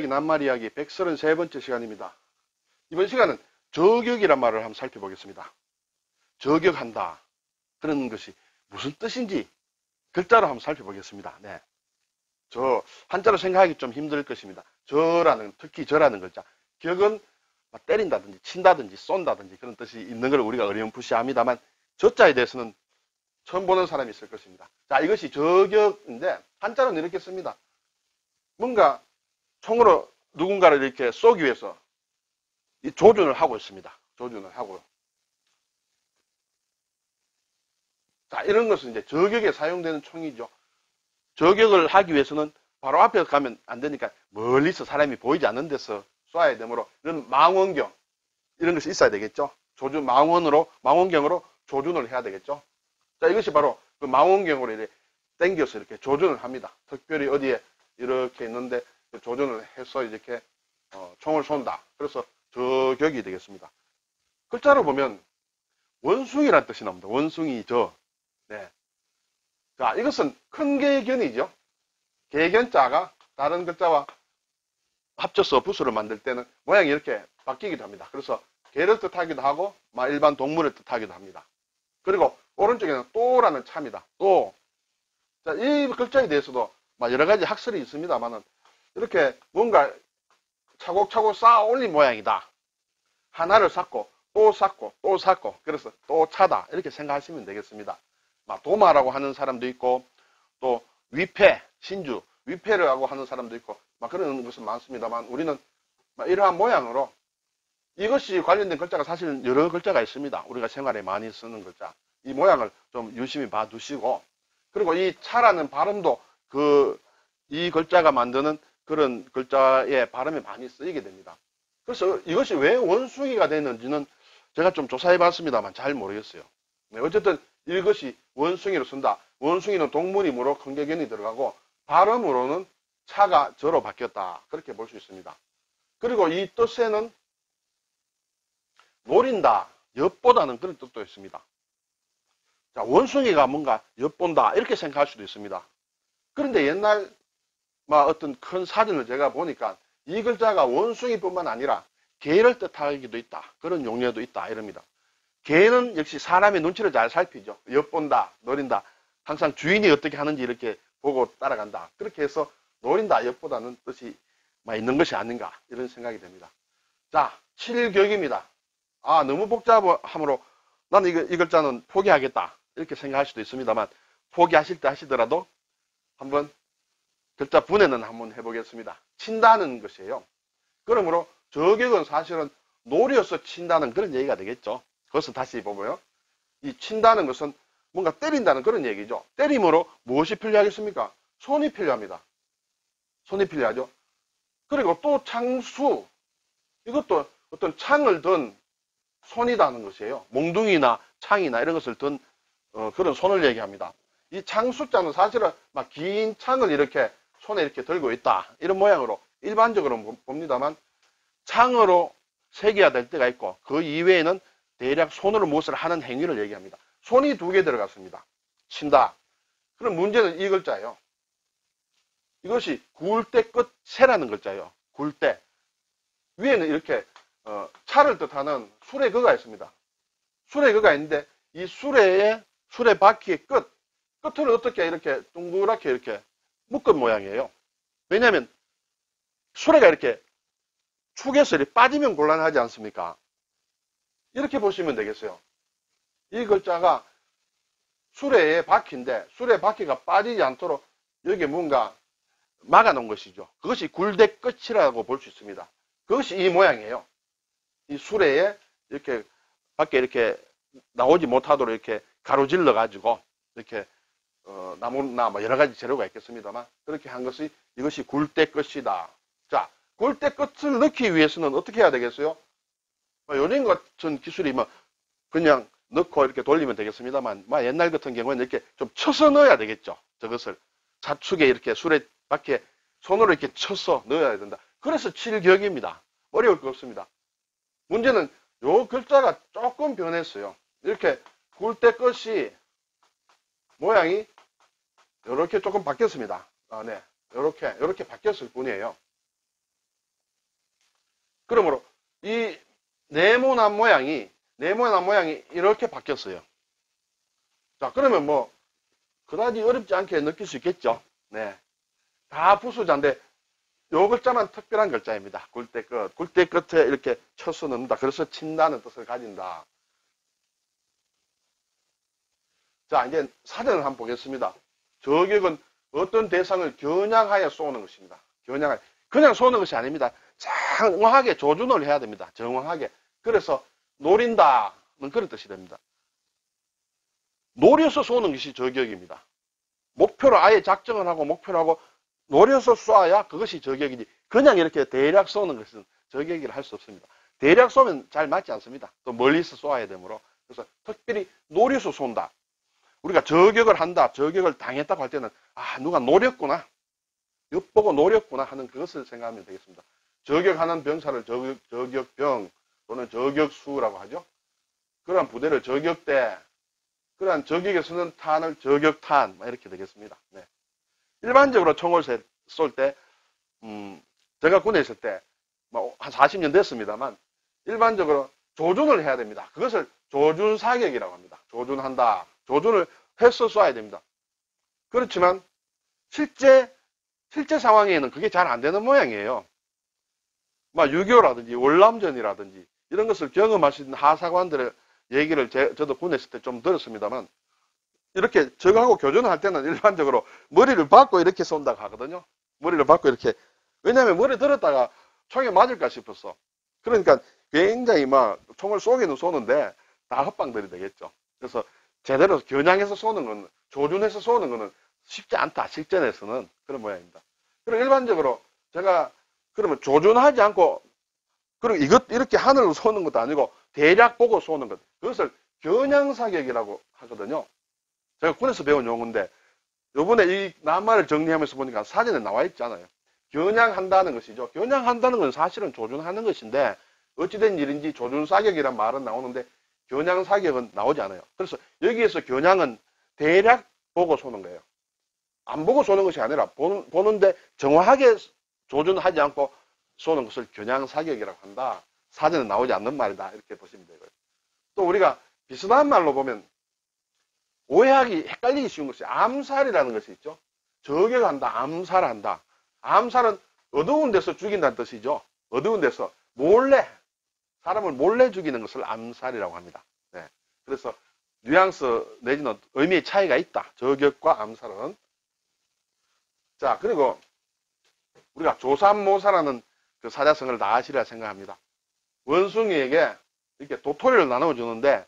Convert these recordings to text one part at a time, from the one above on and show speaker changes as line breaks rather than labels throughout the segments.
낱말이야기 133번째 시간입니다. 이번 시간은 저격이란 말을 한번 살펴보겠습니다. 저격한다. 그런 것이 무슨 뜻인지 글자로 한번 살펴보겠습니다. 네. 저 한자로 생각하기 좀 힘들 것입니다. 특히 저라는 글자. 격은 때린다든지 친다든지 쏜다든지 그런 뜻이 있는 걸 우리가 어렴풋이 합니다만 저자에 대해서는 처음 보는 사람이 있을 것입니다. 자, 이것이 저격인데 한자로는 이렇게 씁니다. 뭔가 총으로 누군가를 이렇게 쏘기 위해서 조준을 하고 있습니다. 조준을 하고. 자, 이런 것은 이제 저격에 사용되는 총이죠. 저격을 하기 위해서는 바로 앞에 가면 안 되니까 멀리서 사람이 보이지 않는 데서 쏴야 되므로 이런 망원경 이런 것이 있어야 되겠죠. 망원경으로 조준을 해야 되겠죠. 자, 이것이 바로 그 망원경으로 이렇게 당겨서 이렇게 조준을 합니다. 특별히 어디에 이렇게 있는데 조준을 해서 이렇게 총을 쏜다. 그래서 저격이 되겠습니다. 글자로 보면 원숭이라는 뜻이 나옵니다. 원숭이 네. 자, 이것은 큰 개견이죠. 개견자가 다른 글자와 합쳐서 부수를 만들 때는 모양이 이렇게 바뀌기도 합니다. 그래서 개를 뜻하기도 하고 일반 동물을 뜻하기도 합니다. 그리고 오른쪽에는 또라는 차입니다. 또. 자, 이 글자에 대해서도 여러 가지 학설이 있습니다만은 이렇게 뭔가 차곡차곡 쌓아 올린 모양이다. 하나를 쌓고 또 쌓고 또 쌓고 그래서 또 차다. 이렇게 생각하시면 되겠습니다. 도마라고 하는 사람도 있고 또 위패, 신주, 위패라고 하는 사람도 있고 그런 것은 많습니다만 우리는 이러한 모양으로 이것이 관련된 글자가 사실 여러 글자가 있습니다. 우리가 생활에 많이 쓰는 글자. 이 모양을 좀 유심히 봐두시고 그리고 이 차라는 발음도 이 글자가 만드는 그런 글자의 발음이 많이 쓰이게 됩니다. 그래서 이것이 왜 원숭이가 됐는지는 제가 좀 조사해 봤습니다만 잘 모르겠어요. 네, 어쨌든 이것이 원숭이로 쓴다. 원숭이는 동물이므로 큰개견이 들어가고 발음으로는 차가 저로 바뀌었다. 그렇게 볼 수 있습니다. 그리고 이 뜻에는 노린다, 엿보다는 그런 뜻도 있습니다. 자, 원숭이가 뭔가 엿본다 이렇게 생각할 수도 있습니다. 그런데 옛날 어떤 큰 사진을 제가 보니까 이 글자가 원숭이뿐만 아니라 개를 뜻하기도 있다. 그런 용례도 있다. 이럽니다. 개는 역시 사람의 눈치를 잘 살피죠. 엿본다, 노린다. 항상 주인이 어떻게 하는지 이렇게 보고 따라간다. 그렇게 해서 노린다, 엿보다는 뜻이 있는 것이 아닌가 이런 생각이 됩니다. 자, 칠격입니다. 너무 복잡함으로 나는 이 글자는 포기하겠다. 이렇게 생각할 수도 있습니다만 포기하실 때 하시더라도 한번 글자 분해는 한번 해보겠습니다. 친다는 것이에요. 그러므로 저격은 사실은 노려서 친다는 그런 얘기가 되겠죠. 그것은 다시 보고요. 이 친다는 것은 뭔가 때린다는 그런 얘기죠. 때림으로 무엇이 필요하겠습니까? 손이 필요합니다. 손이 필요하죠. 그리고 또 창수. 이것도 어떤 창을 든 손이라는 것이에요. 몽둥이나 창이나 이런 것을 든 그런 손을 얘기합니다. 이 창수자는 사실은 긴 창을 이렇게 손에 이렇게 들고 있다. 이런 모양으로 일반적으로 봅니다만 창으로 새겨야 될 때가 있고 그 이외에는 대략 손으로 무엇을 하는 행위를 얘기합니다. 손이 2개 들어갔습니다. 친다. 그럼 문제는 이 글자예요. 이것이 굴대 끝 새라는 글자예요. 굴대. 위에는 이렇게 차를 뜻하는 수레거가 있습니다. 수레거가 있는데 이 수레 바퀴의 끝을 어떻게 이렇게 동그랗게 이렇게 묶은 모양이에요. 왜냐하면 수레가 이렇게 축에서 이렇게 빠지면 곤란하지 않습니까? 이렇게 보시면 되겠어요. 이 글자가 수레의 바퀴인데 수레 바퀴가 빠지지 않도록 여기 뭔가 막아놓은 것이죠. 그것이 굴대 끝이라고 볼 수 있습니다. 그것이 이 모양이에요. 이 수레에 이렇게 밖에 이렇게 나오지 못하도록 이렇게 가로질러 가지고 이렇게 나무나 여러 가지 재료가 있겠습니다만 그렇게 한 것이 이것이 굴대 끝이다. 자, 굴대 끝을 넣기 위해서는 어떻게 해야 되겠어요? 요즘 같은 기술이 그냥 넣고 이렇게 돌리면 되겠습니다만 옛날 같은 경우에는 이렇게 좀 쳐서 넣어야 되겠죠. 저것을 좌측에 이렇게 수레 밖에 손으로 이렇게 쳐서 넣어야 된다. 그래서 칠격입니다. 어려울 거 없습니다. 문제는 요 글자가 조금 변했어요. 이렇게 굴대 끝이 모양이 이렇게 조금 바뀌었습니다. 네, 이렇게 바뀌었을 뿐이에요. 그러므로 이 네모난 모양이 이렇게 바뀌었어요. 자, 그러면 뭐 그다지 어렵지 않게 느낄 수 있겠죠. 네. 다 부수자인데 요 글자만 특별한 글자입니다. 굴대 끝. 굴대 끝에 이렇게 쳐서 넣는다. 그래서 친다는 뜻을 가진다. 자, 이제 사전을 한번 보겠습니다. 저격은 어떤 대상을 겨냥하여 쏘는 것입니다. 겨냥하여. 그냥 쏘는 것이 아닙니다. 정확하게 조준을 해야 됩니다. 정확하게. 그래서 노린다는 그런 뜻이 됩니다. 노려서 쏘는 것이 저격입니다. 목표로 아예 작정을 하고 목표를 하고 노려서 쏴야 그것이 저격이지. 그냥 이렇게 대략 쏘는 것은 저격이라 할 수 없습니다. 대략 쏘면 잘 맞지 않습니다. 또 멀리서 쏘아야 되므로. 그래서 특별히 노려서 쏜다. 우리가 저격을 한다, 저격을 당했다고 할 때는 아, 누가 노렸구나. 엿보고 노렸구나 하는 그것을 생각하면 되겠습니다. 저격하는 병사를 저격병 또는 저격수라고 하죠. 그러한 부대를 저격대, 그러한 저격에 쓰는 탄을 저격탄 이렇게 되겠습니다. 네. 일반적으로 총을 쏠 때 제가 군에 있을 때 한 40년 됐습니다만 일반적으로 조준을 해야 됩니다. 그것을 조준사격이라고 합니다. 조준한다. 조준을 해서 쏴야 됩니다. 그렇지만 실제 상황에는 그게 잘 안 되는 모양이에요. 6.25라든지 월남전이라든지 이런 것을 경험하신 하사관들의 얘기를 저도 군에 있을 때 좀 들었습니다만 이렇게 저거하고 교전을 할 때는 일반적으로 머리를 박고 이렇게 쏜다고 하거든요. 머리를 박고 이렇게. 왜냐하면 머리 들었다가 총에 맞을까 싶었어. 그러니까 굉장히 총을 쏘기는 쏘는데 다 헛방들이 되겠죠. 그래서 제대로 겨냥해서 쏘는 건, 조준해서 쏘는 거는 쉽지 않다. 실전에서는 그런 모양입니다. 그리고 일반적으로 제가 그러면 조준하지 않고 그리고 이렇게 하늘로 쏘는 것도 아니고 대략 보고 쏘는 것. 그것을 겨냥사격이라고 하거든요. 제가 군에서 배운 용어인데 요번에 이 낱말을 정리하면서 보니까 사전에 나와 있잖아요. 겨냥한다는 것이죠. 겨냥한다는 건 사실은 조준하는 것인데 어찌된 일인지 조준사격이란 말은 나오는데 겨냥사격은 나오지 않아요. 그래서 여기에서 겨냥은 대략 보고 쏘는 거예요. 안 보고 쏘는 것이 아니라 보는데 정확하게 조준하지 않고 쏘는 것을 겨냥사격이라고 한다. 사전에 나오지 않는 말이다. 이렇게 보시면 되고요. 또 우리가 비슷한 말로 보면 오해하기, 헷갈리기 쉬운 것이 암살이라는 것이 있죠. 저격한다, 암살한다. 암살은 어두운 데서 죽인다는 뜻이죠. 어두운 데서 몰래, 사람을 몰래 죽이는 것을 암살이라고 합니다. 네. 그래서 뉘앙스 내지는 의미의 차이가 있다. 저격과 암살은. 자, 그리고 우리가 조삼모사라는 그 사자성어를 다 아시리라 생각합니다. 원숭이에게 이렇게 도토리를 나눠주는데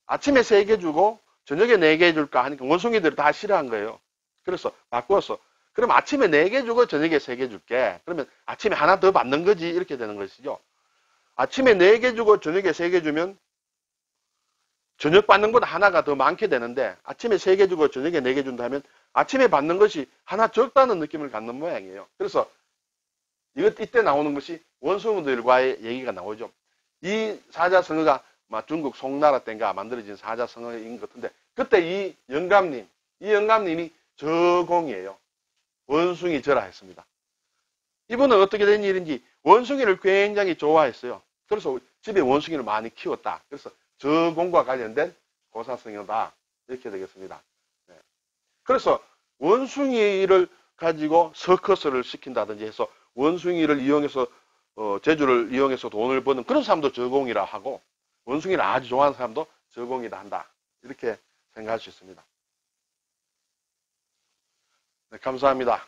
아침에 3개 주고 저녁에 4개 해줄까 하니까 원숭이들이 다 싫어한 거예요. 그래서 바꾸었어. 그럼 아침에 4개 주고 저녁에 3개 줄게. 그러면 아침에 하나 더 받는 거지. 이렇게 되는 것이죠. 아침에 4개 주고 저녁에 3개 주면 저녁 받는 것 하나가 더 많게 되는데 아침에 3개 주고 저녁에 4개 준다 하면 아침에 받는 것이 하나 적다는 느낌을 갖는 모양이에요. 그래서 이때 나오는 것이 원숭이들과의 얘기가 나오죠. 이 사자성어가 중국 송나라 때인가 만들어진 사자성어인 것 같은데 그때 이 영감님이 저공이에요. 원숭이 절하 했습니다. 이분은 어떻게 된 일인지 원숭이를 굉장히 좋아했어요. 그래서 집에 원숭이를 많이 키웠다. 그래서 저공과 관련된 고사성어다. 이렇게 되겠습니다. 네. 그래서 원숭이를 가지고 서커스를 시킨다든지 해서 원숭이를 이용해서 제주를 이용해서 돈을 버는 그런 사람도 저공이라 하고 원숭이를 아주 좋아하는 사람도 저공이다 한다. 이렇게 생각할 수 있습니다. 네, 감사합니다.